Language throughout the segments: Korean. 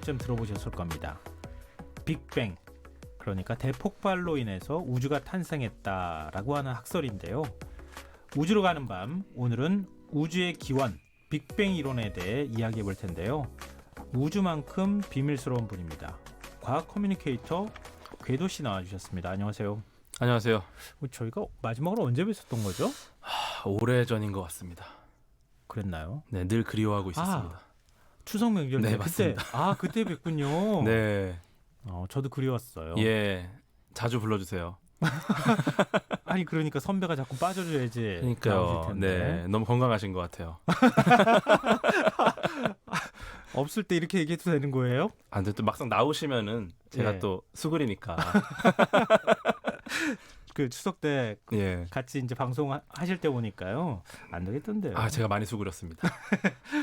번쯤 들어보셨을 겁니다. 빅뱅, 그러니까 대폭발로 인해서 우주가 탄생했다라고 하는 학설인데요. 우주로 가는 밤, 오늘은 우주의 기원, 빅뱅 이론에 대해 이야기해 볼 텐데요. 우주만큼 비밀스러운 분입니다. 과학 커뮤니케이터 궤도 씨 나와주셨습니다. 안녕하세요. 안녕하세요. 저희가 마지막으로 언제 뵀었던 거죠? 오래전인 것 같습니다. 그랬나요? 네, 늘 그리워하고 있었습니다. 추석 명절 네, 때 맞습니다. 그때 뵀군요. 네, 저도 그리웠어요. 예, 자주 불러주세요. 아니 그러니까 선배가 자꾸 빠져줘야지. 그러니까요. 나오실 텐데. 네, 너무 건강하신 것 같아요. 없을 때 이렇게 얘기해도 되는 거예요? 안 돼, 또 막상 나오시면은 제가 예. 또 수그리니까. 그 추석 때 예. 같이 이제 방송하실 때 보니까요. 안 되겠던데요. 제가 많이 수그렸습니다.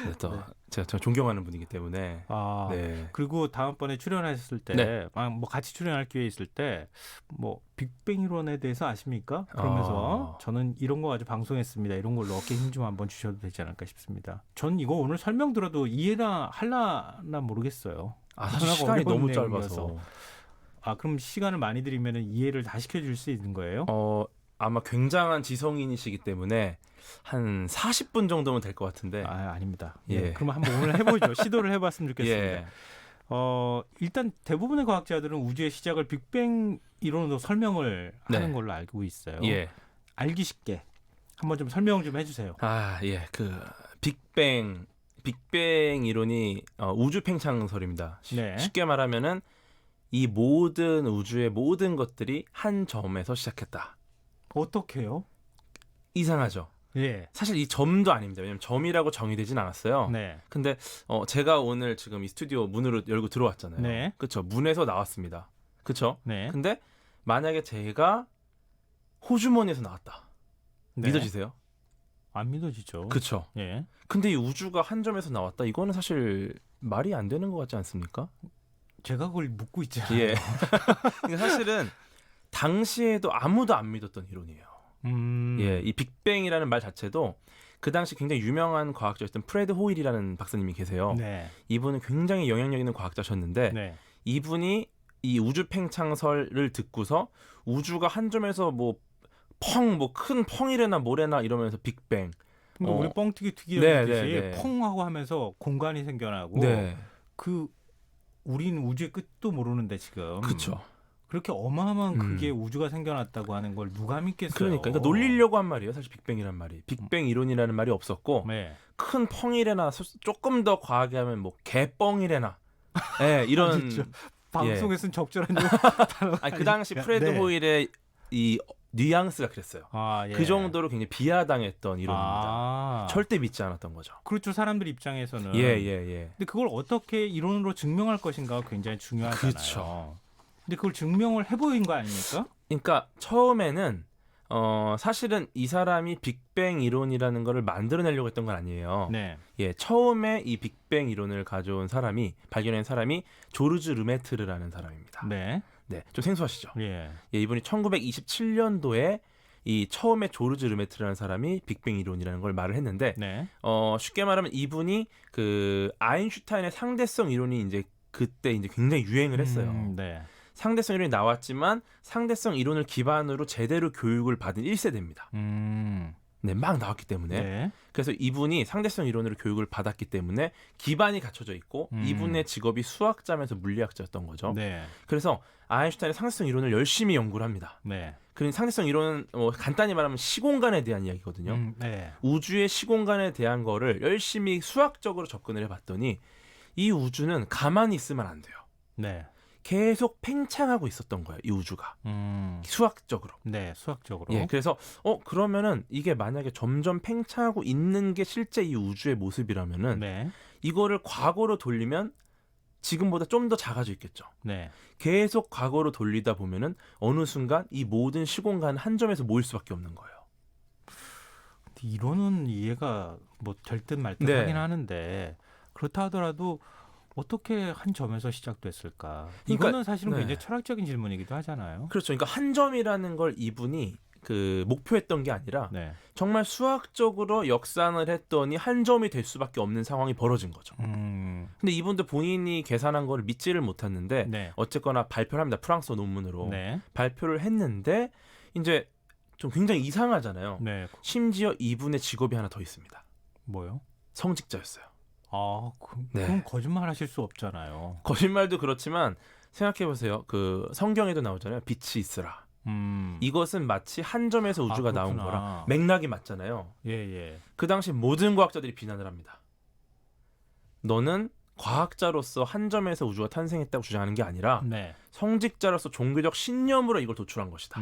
네, 또 네. 제가 정말 존경하는 분이기 때문에. 네. 그리고 다음번에 출연하셨을 때, 네. 뭐 같이 출연할 기회 있을 때, 뭐 빅뱅 이론에 대해서 아십니까? 그러면서 저는 이런 거 가지고 방송했습니다. 이런 걸로 어깨 힘 좀 한번 주셔도 되지 않을까 싶습니다. 전 이거 오늘 설명 들어도 이해나 할라나 모르겠어요. 사실 시간이 어려운 너무 내용이어서. 짧아서. 그럼 시간을 많이 들이면 이해를 다 시켜줄 수 있는 거예요? 아마 굉장한 지성인이시기 때문에 한 40분 정도면 될 것 같은데. 아닙니다. 예. 그럼 한번 오늘 해보죠. 시도를 해봤으면 좋겠습니다. 예. 일단 대부분의 과학자들은 우주의 시작을 빅뱅 이론으로 설명을 네. 하는 걸로 알고 있어요. 예. 알기 쉽게 한번 좀 설명 좀 해주세요. 예. 빅뱅 이론이 우주 팽창설입니다. 네. 쉽게 말하면은 이 모든 우주의 모든 것들이 한 점에서 시작했다. 어떻게요? 이상하죠? 예. 사실 이 점도 아닙니다. 왜냐면 점이라고 정의되진 않았어요. 네. 근데 제가 오늘 지금 이 스튜디오 문으로 열고 들어왔잖아요. 네. 그렇죠. 문에서 나왔습니다. 그렇죠? 네. 근데 만약에 제가 호주머니에서 나왔다. 네. 믿어지세요? 안 믿어지죠. 그렇죠. 예. 근데 이 우주가 한 점에서 나왔다. 이거는 사실 말이 안 되는 것 같지 않습니까? 제가 그걸 묻고 있잖아요. 예. 그러니까 사실은 당시에도 아무도 안 믿었던 이론이에요. 예, 이 빅뱅이라는 말 자체도 그 당시 굉장히 유명한 과학자였던 프레드 호일이라는 박사님이 계세요. 네. 이분은 굉장히 영향력 있는 과학자셨는데 네. 이분이 이 우주 팽창설을 듣고서 우주가 한 점에서 큰 펑이래나 뭐래나 이러면서 빅뱅. 그러니까 우리 뻥튀기 네, 튀기듯이 네, 네. 펑 하고 하면서 공간이 생겨나고 네, 우리는 우주의 끝도 모르는데 지금 그렇죠. 그렇게 어마어마한 그게 우주가 생겨났다고 하는 걸 누가 믿겠어요? 그러니까 놀리려고 한 말이에요. 사실 빅뱅이란 말이. 빅뱅 이론이라는 말이 없었고 네. 큰 펑이래나 조금 더 과하게 하면 개뻥이래나. 네, 이런 진짜 방송에서는 적절한 단어가 그 당시 아니니까. 프레드 네. 호일의 이 뉘앙스가 그랬어요. 예. 그 정도로 굉장히 비하당했던 이론입니다. 절대 믿지 않았던 거죠. 그렇죠. 사람들 입장에서는. 예. 근데 그걸 어떻게 이론으로 증명할 것인가가 굉장히 중요하잖아요. 그렇죠. 근데 그걸 증명을 해보인 거 아닙니까? 그러니까 처음에는 사실은 이 사람이 빅뱅 이론이라는 거를 만들어내려고 했던 건 아니에요. 네. 예, 처음에 이 빅뱅 이론을 발견한 사람이 조르주 르메트르라는 사람입니다. 네. 네, 좀 생소하시죠? 예. 예, 이분이 1927년도에 이 처음에 조르주 르메트르라는 사람이 빅뱅 이론이라는 걸 말을 했는데, 네. 쉽게 말하면 이분이 그 아인슈타인의 상대성 이론이 이제 그때 이제 굉장히 유행을 했어요. 네. 상대성 이론이 나왔지만 상대성 이론을 기반으로 제대로 교육을 받은 1세대입니다. 네, 막 나왔기 때문에. 네. 그래서 이분이 상대성 이론으로 교육을 받았기 때문에 기반이 갖춰져 있고 이분의 직업이 수학자면서 물리학자였던 거죠. 네. 그래서 아인슈타인의 상대성 이론을 열심히 연구를 합니다. 네. 그 상대성 이론은 간단히 말하면 시공간에 대한 이야기거든요. 네. 우주의 시공간에 대한 거를 열심히 수학적으로 접근을 해봤더니 이 우주는 가만히 있으면 안 돼요. 네. 계속 팽창하고 있었던 거예요, 이 우주가. 수학적으로. 네, 수학적으로. 예, 그래서 그러면은 이게 만약에 점점 팽창하고 있는 게 실제 이 우주의 모습이라면은 네. 이거를 과거로 돌리면 지금보다 좀 더 작아져 있겠죠. 네. 계속 과거로 돌리다 보면은 어느 순간 이 모든 시공간은 한 점에서 모일 수밖에 없는 거예요. 이론은 이해가 될 듯 말 듯 네. 하긴 하는데 그렇다 하더라도 어떻게 한 점에서 시작됐을까? 그러니까, 이거는 사실은 네. 굉장히 철학적인 질문이기도 하잖아요. 그렇죠. 그러니까 한 점이라는 걸 이분이 그 목표했던 게 아니라 네. 정말 수학적으로 역산을 했더니 한 점이 될 수밖에 없는 상황이 벌어진 거죠. 근데 이분도 본인이 계산한 거를 믿지를 못했는데 네. 어쨌거나 발표를 합니다. 프랑스어 논문으로 네. 발표를 했는데 이제 좀 굉장히 이상하잖아요. 네. 심지어 이분의 직업이 하나 더 있습니다. 뭐요? 성직자였어요. 아, 네. 그럼 거짓말 하실 수 없잖아요. 거짓말도 그렇지만 생각해 보세요. 그 성경에도 나오잖아요. 빛이 있으라. 이것은 마치 한 점에서 우주가 나온 그렇구나. 거랑 맥락이 맞잖아요. 예, 예. 그 당시 모든 과학자들이 비난을 합니다. 너는 과학자로서 한 점에서 우주가 탄생했다고 주장하는 게 아니라 네. 성직자로서 종교적 신념으로 이걸 도출한 것이다.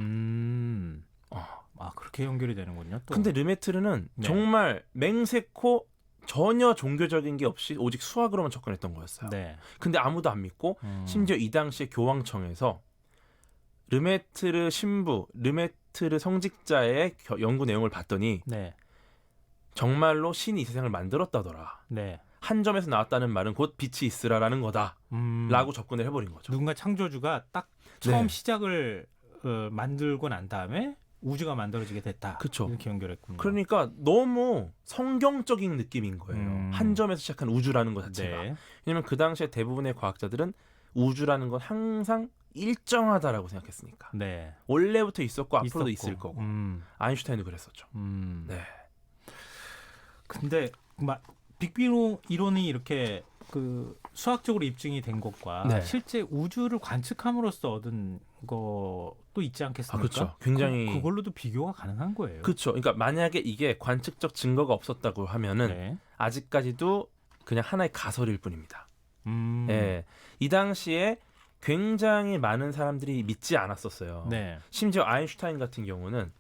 아, 그렇게 연결이 되는군요. 또. 근데 르메트르는 네. 정말 맹세코 전혀 종교적인 게 없이 오직 수학으로만 접근했던 거였어요. 네. 근데 아무도 안 믿고 심지어 이 당시에 교황청에서 르메트르 신부, 르메트르 성직자의 연구 내용을 봤더니 네. 정말로 신이 이 세상을 만들었다더라. 네. 한 점에서 나왔다는 말은 곧 빛이 있으라라는 거다. 라고 접근을 해버린 거죠. 누군가 창조주가 딱 처음 네. 시작을 만들고 난 다음에 우주가 만들어지게 됐다. 그쵸. 이렇게 연결했군요. 그러니까 너무 성경적인 느낌인 거예요. 한 점에서 시작한 우주라는 것 자체가. 네. 왜냐면 그 당시에 대부분의 과학자들은 우주라는 건 항상 일정하다라고 생각했으니까. 네. 원래부터 있었고 앞으로도 있었고. 있을 거고. 아인슈타인도 그랬었죠. 네. 근데 빅뱅 이론이 이렇게 그 수학적으로 입증이 된 것과 네. 실제 우주를 관측함으로써 얻은 것도 있지 않겠습니까? 그렇죠. 굉장히 그걸로도 비교가 가능한 거예요. 그렇죠. 그러니까 만약에 이게 관측적 증거가 없었다고 하면은 네. 아직까지도 그냥 하나의 가설일 뿐입니다. 예. 이 당시에 굉장히 많은 사람들이 믿지 않았었어요. 네. 심지어 아인슈타인 같은 경우는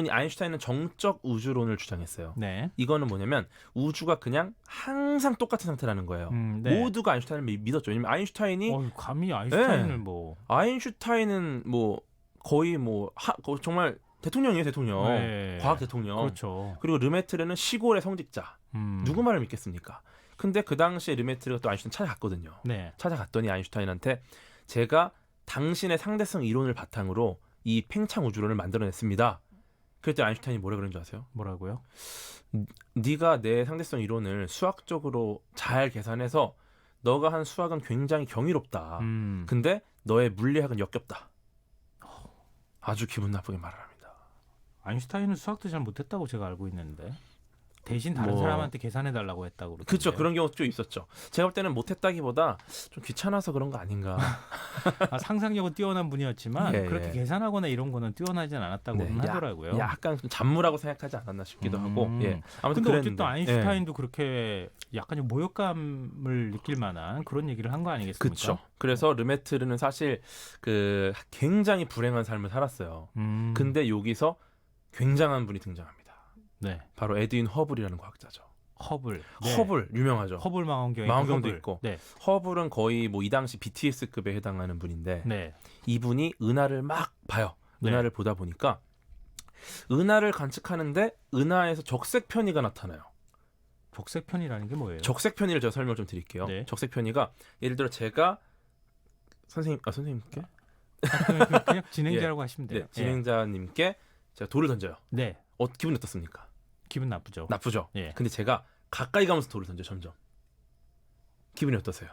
아인슈타인은 정적 우주론을 주장했어요. 네. 이거는 뭐냐면 우주가 그냥 항상 똑같은 상태라는 거예요. 네. 모두가 아인슈타인을 믿었죠. 왜냐면 아인슈타인이 감히 아인슈타인을 네. 아인슈타인은 뭐 거의 정말 대통령이에요, 대통령. 네. 과학 대통령. 그렇죠. 그리고 르메트르는 시골의 성직자. 누구 말을 믿겠습니까? 근데 그 당시에 르메트르가 또 아인슈타인 찾아갔거든요. 네. 찾아갔더니 아인슈타인한테 제가 당신의 상대성 이론을 바탕으로 이 팽창 우주론을 만들어냈습니다. 그랬더니 아인슈타인이 뭐라 그런 줄 아세요? 뭐라고요? 네가 내 상대성 이론을 수학적으로 잘 계산해서 너가 한 수학은 굉장히 경이롭다. 근데 너의 물리학은 역겹다. 아주 기분 나쁘게 말을 합니다. 아인슈타인은 수학도 잘 못했다고 제가 알고 있는데 대신 다른 사람한테 계산해달라고 했다고 그러던데. 그렇죠. 그런 경우도 좀 있었죠. 제가 볼 때는 못했다기보다 좀 귀찮아서 그런 거 아닌가. 상상력은 뛰어난 분이었지만 예, 그렇게 예. 계산하거나 이런 거는 뛰어나진 않았다고는 네, 하더라고요. 약간 좀 잔무라고 생각하지 않았나 싶기도 하고. 예. 아무튼 근데 그랬는데. 어쨌든 아인슈타인도 그렇게 약간 좀 모욕감을 느낄 만한 그런 얘기를 한 거 아니겠습니까? 그렇죠. 그래서 르메트르는 사실 그 굉장히 불행한 삶을 살았어요. 근데 여기서 굉장한 분이 등장합니다. 네. 바로 에드윈 허블이라는 과학자죠. 허블. 네. 허블 유명하죠. 허블 망원경이 망원경도 허블. 있고. 네. 허블은 거의 이 당시 BTS급에 해당하는 분인데 네. 이분이 은하를 막 봐요. 네. 은하를 보다 보니까 은하를 관측하는데 은하에서 적색 편의가 나타나요. 적색 편이라는 게 뭐예요? 적색 편의를 제가 설명을 좀 드릴게요. 네. 적색 편의가 예를 들어 제가 선생님께 그냥 진행자라고 하시면 돼요. 네, 진행자님께 제가 돌을 던져요. 네. 기분이 어떻습니까? 기분 나쁘죠. 나쁘죠. 예. 근데 제가 가까이 가면서 돌을 던져 점점. 기분이 어떠세요?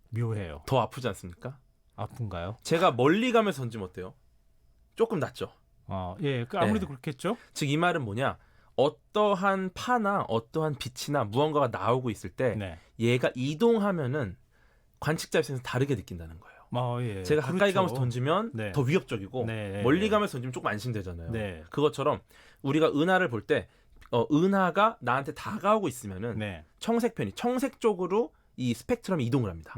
묘해요. 더 아프지 않습니까? 아픈가요? 제가 멀리 가면서 던지면 어때요? 조금 낫죠. 예, 아무래도 네. 그렇겠죠. 즉 이 말은 뭐냐? 어떠한 파나 어떠한 빛이나 무언가가 나오고 있을 때 네. 얘가 이동하면은 관측자 입장에서 다르게 느낀다는 거예요. 예. 제가 가까이 그렇죠. 가면서 던지면 네. 더 위협적이고 네. 멀리 가면서 던지면 조금 안심되잖아요. 네. 그것처럼 우리가 은하를 볼 때 은하가 나한테 다가오고 있으면은 네. 청색 쪽으로 이 스펙트럼이 이동을 합니다.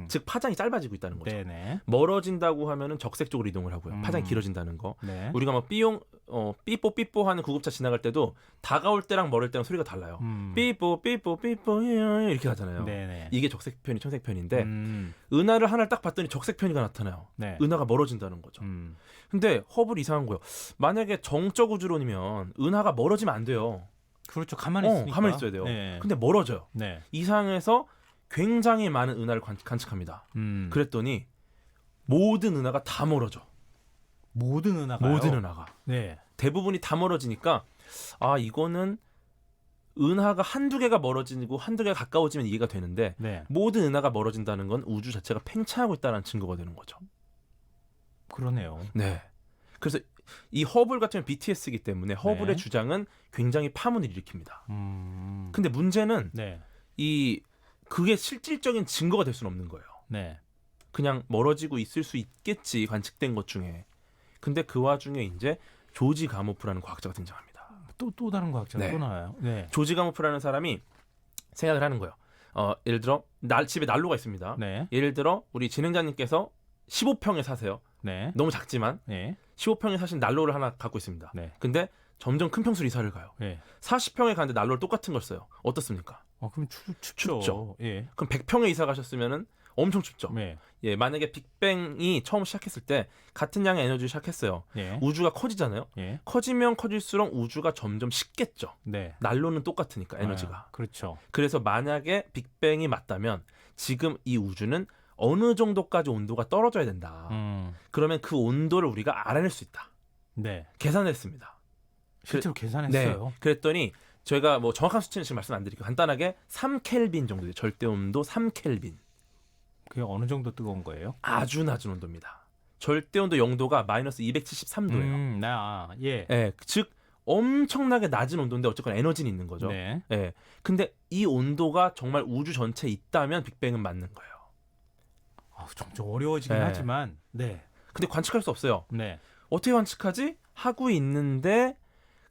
즉 파장이 짧아지고 있다는 거죠. 네네. 멀어진다고 하면은 적색 쪽으로 이동을 하고요. 파장이 길어진다는 거. 네. 우리가 막 삐뽀 하는 구급차 지나갈 때도 다가올 때랑 멀을 때랑 소리가 달라요. 삐뽀 이렇게 하잖아요. 네네. 이게 적색 편이 청색 편인데 은하를 하나를 딱 봤더니 적색 편이가 나타나요. 네. 은하가 멀어진다는 거죠. 근데 허블이 이상한 거예요. 만약에 정적 우주론이면 은하가 멀어지면 안 돼요. 그렇죠. 가만히 있으니까. 가만히 있어야 돼요. 네. 근데 멀어져요. 네. 이 상황에서 굉장히 많은 은하를 관측합니다. 그랬더니 모든 은하가 다 멀어져. 모든 은하가요? 모든 은하가. 네. 대부분이 다 멀어지니까 아 이거는 은하가 한두 개가 멀어지고 한두 개가 가까워지면 이해가 되는데 네. 모든 은하가 멀어진다는 건 우주 자체가 팽창하고 있다는 증거가 되는 거죠. 그러네요. 네. 그래서 이 허블 같은 경우는 BTS이기 때문에 허블의 네. 주장은 굉장히 파문을 일으킵니다. 음. 근데 문제는 네. 그게 실질적인 증거가 될 수는 없는 거예요. 네. 그냥 멀어지고 있을 수 있겠지 관측된 것 중에. 근데 그 와중에 이제 조지 가모프라는 과학자가 등장합니다. 또 다른 과학자가 네. 또 나와요. 네. 조지 가모프라는 사람이 생각을 하는 거예요. 예를 들어 집에 난로가 있습니다. 네. 예를 들어 우리 진행자님께서 15평에 사세요. 네. 너무 작지만 네. 15평에 사신 난로를 하나 갖고 있습니다. 네. 근데 점점 큰 평수로 이사를 가요. 네. 40평에 가는데 난로를 똑같은 걸 써요. 어떻습니까? 그럼 춥죠. 춥죠. 예. 그럼 100평에 이사 가셨으면은 엄청 춥죠. 네. 예, 만약에 빅뱅이 처음 시작했을 때 같은 양의 에너지를 시작했어요. 예. 우주가 커지잖아요. 예. 커지면 커질수록 우주가 점점 식겠죠. 네. 난로는 똑같으니까 에너지가. 그렇죠. 그래서 만약에 빅뱅이 맞다면 지금 이 우주는 어느 정도까지 온도가 떨어져야 된다. 그러면 그 온도를 우리가 알아낼 수 있다. 네. 계산했습니다. 실제로 계산했어요. 네. 그랬더니 저희가 뭐 정확한 수치는 지금 말씀 안 드릴게요. 간단하게 3켈빈 정도 돼요. 절대 온도 3켈빈. 그게 어느 정도 뜨거운 거예요? 아주 낮은 온도입니다. 절대 온도 0도가 마이너스 273도예요. 예. 예, 즉 엄청나게 낮은 온도인데 어쨌거나 에너지는 있는 거죠. 네. 예. 근데 이 온도가 정말 우주 전체에 있다면 빅뱅은 맞는 거예요. 좀 어려워지긴 네. 하지만, 네. 근데 관측할 수 없어요. 네. 어떻게 관측하지? 하고 있는데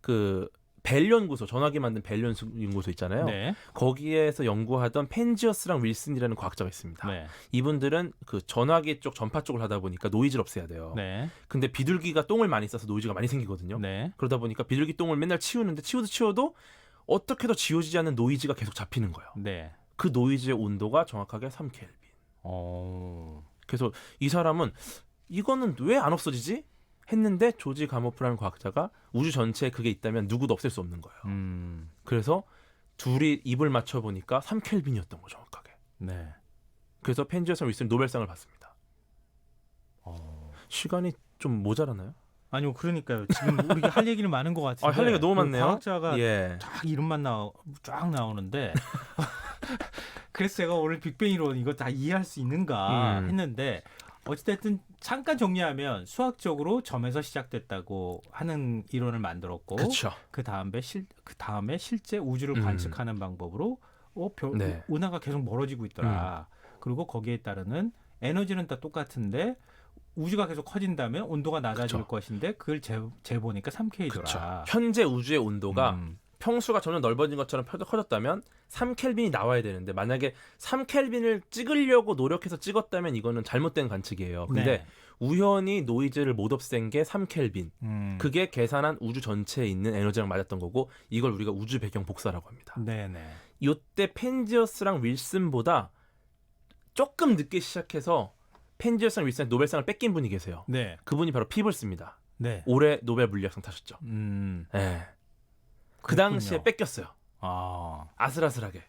그 벨 연구소, 전화기 만든 벨 연구소 있잖아요. 네. 거기에서 연구하던 펜지어스랑 윌슨이라는 과학자가 있습니다. 네. 이분들은 그 전화기 쪽 전파 쪽을 하다 보니까 노이즈를 없애야 돼요. 네. 근데 비둘기가 똥을 많이 싸서 노이즈가 많이 생기거든요. 네. 그러다 보니까 비둘기 똥을 맨날 치우는데 치워도 어떻게도 지워지지 않는 노이즈가 계속 잡히는 거예요. 네. 그 노이즈의 온도가 정확하게 3켈빈. 그래서 이 사람은 이거는 왜 안 없어지지? 했는데 조지 가모프라는 과학자가 우주 전체에 그게 있다면 누구도 없앨 수 없는 거예요. 그래서 둘이 입을 맞춰 보니까 3켈빈이었던 거죠, 정확하게. 네. 그래서 펜지어스 윌슨 노벨상을 받습니다. 시간이 좀 모자라나요? 아니요, 그러니까요. 지금 우리가 할 얘기는 많은 것 같은데. 할 얘기가 너무 그 많네요. 과학자가 예. 쫙 이름만 쫙 나오는데. 그래서 제가 오늘 빅뱅 이론 이거 다 이해할 수 있는가 했는데 어찌됐든 잠깐 정리하면 수학적으로 점에서 시작됐다고 하는 이론을 만들었고 그렇죠. 그 다음에 실제 우주를 관측하는 방법으로 네. 은하가 계속 멀어지고 있더라. 그리고 거기에 따르는 에너지는 다 똑같은데 우주가 계속 커진다면 온도가 낮아질 그쵸. 것인데 그걸 재보니까 3K더라. 그렇죠. 현재 우주의 온도가 평수가 점점 넓어진 것처럼 커졌다면 3켈빈이 나와야 되는데 만약에 3켈빈을 찍으려고 노력해서 찍었다면 이거는 잘못된 관측이에요. 근데 네. 우연히 노이즈를 못 없앤 게 3켈빈. 그게 계산한 우주 전체에 있는 에너지랑 맞았던 거고 이걸 우리가 우주 배경 복사라고 합니다. 네네. 이때 펜지어스랑 윌슨보다 조금 늦게 시작해서 펜지어스랑 윌슨한테 노벨상을 뺏긴 분이 계세요. 네. 그분이 바로 피블스입니다. 네. 올해 노벨 물리학상 타셨죠. 네. 그 당시에 뺏겼어요. 아슬아슬하게.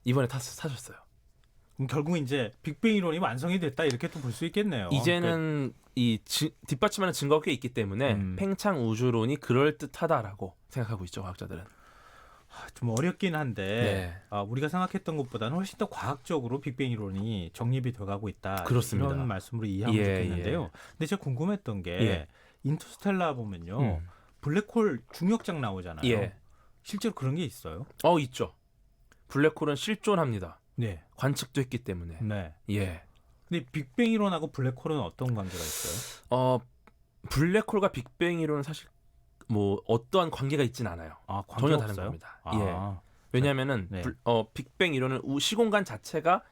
이번에 사셨어요. 그럼 결국 이제 빅뱅 이론이 완성이 됐다 이렇게 또 볼 수 있겠네요. 이제는 이 뒷받침하는 증거가 꽤 있기 때문에 팽창 우주론이 그럴 듯하다라고 생각하고 있죠, 과학자들은. 좀 어렵긴 한데 네. 우리가 생각했던 것보다는 훨씬 더 과학적으로 빅뱅 이론이 정립이 돼가고 있다. 그렇습니다. 이런 말씀으로 이해하면 좋겠는데요. 예. 근데 제가 궁금했던 게 인터스텔라 보면요. 블랙홀 중력장 나오잖아요. 예. 실제로 그런 게 있어요? 있죠. 블랙홀은 실존합니다. 네. 관측도 했기 때문에. 네. 예. 근데 빅뱅 이론하고 블랙홀은 어떤 관계가 있어요? 블랙홀과 빅뱅 이론은 사실 뭐 어떠한 관계가 있진 않아요. 전혀 다른 겁니다. 예. 왜냐하면은 네. 빅뱅 이론은 시공간 자체가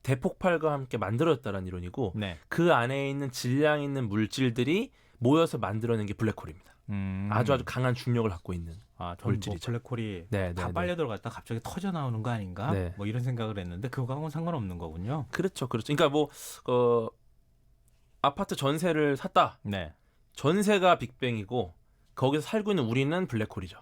대폭발과 함께 만들어졌다는 이론이고 네. 그 안에 있는 질량 있는 물질들이 모여서 만들어낸 게 블랙홀입니다. 아주 강한 중력을 갖고 있는 물질이죠. 블랙홀이 네, 다 빨려 들어갔다 갑자기 터져 나오는 거 아닌가? 네. 뭐 이런 생각을 했는데 그거하고는 상관없는 거군요. 그렇죠. 그러니까 뭐 아파트 전세를 샀다. 네. 전세가 빅뱅이고 거기서 살고 있는 우리는 블랙홀이죠.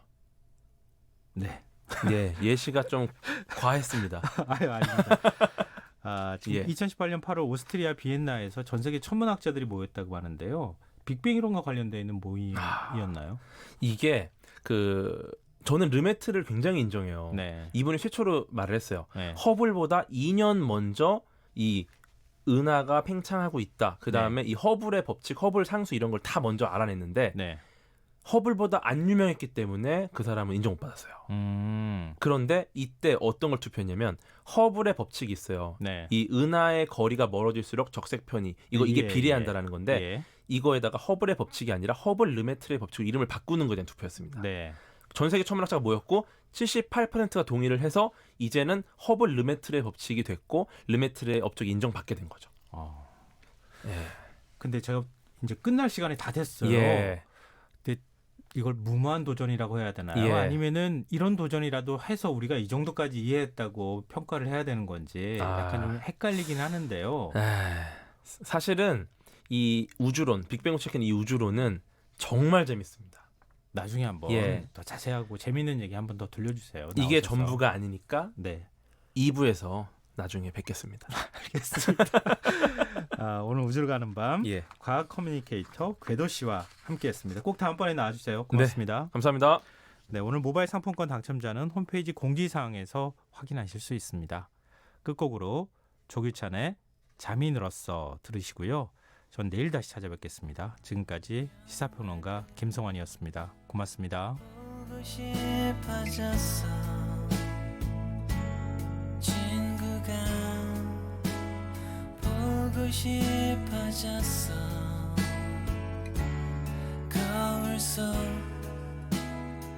네. 예, 예시가 좀 과했습니다. 아닙니다. 지금 2018년 8월 오스트리아 비엔나에서 전 세계 천문학자들이 모였다고 하는데요. 빅뱅 이론과 관련되어 있는 모임이었나요? 이게 저는 르메트를 굉장히 인정해요. 네. 이분이 최초로 말을 했어요. 네. 허블보다 2년 먼저 이 은하가 팽창하고 있다. 그 다음에 이 허블의 법칙, 허블 상수 이런 걸 다 먼저 알아냈는데 네. 허블보다 안 유명했기 때문에 그 사람은 인정 못 받았어요. 그런데 이때 어떤 걸 투표했냐면 허블의 법칙이 있어요. 네. 이 은하의 거리가 멀어질수록 적색 편이 이게 비례한다라는 건데 예. 이거에다가 허블의 법칙이 아니라 허블 르메트르의 법칙으로 이름을 바꾸는 것에 대한 투표였습니다. 네. 전 세계 천문학자가 모였고 78%가 동의를 해서 이제는 허블 르메트르의 법칙이 됐고 르메트르의 업적이 인정받게 된 거죠. 예. 근데 제가 이제 끝날 시간이 다 됐어요. 예. 근데 이걸 무모한 도전이라고 해야 되나요? 예. 아니면은 이런 도전이라도 해서 우리가 이 정도까지 이해했다고 평가를 해야 되는 건지 약간 좀 헷갈리긴 하는데요. 사실은 이 우주론, 빅뱅 우측한 이 우주론은 정말 재밌습니다. 나중에 한번 예. 더 자세하고 재밌는 얘기 한번 더 들려주세요. 이게 나오셔서. 전부가 아니니까 네. 2부에서 나중에 뵙겠습니다. 알겠습니다. 오늘 우주를 가는 밤 예. 과학 커뮤니케이터 궤도 씨와 함께했습니다. 꼭 다음번에 나와주세요. 고맙습니다. 감사합니다. 네, 오늘 모바일 상품권 당첨자는 홈페이지 공지사항에서 확인하실 수 있습니다. 끝곡으로 조규찬의 잠이 늘었어 들으시고요. 전 내일 다시 찾아뵙겠습니다. 지금까지 시사평론가 김성환이었습니다. 고맙습니다. 보고 싶어졌어 친구가 보고 싶어졌어 거울 속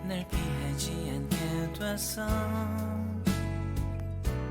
날 피하지 않게 됐어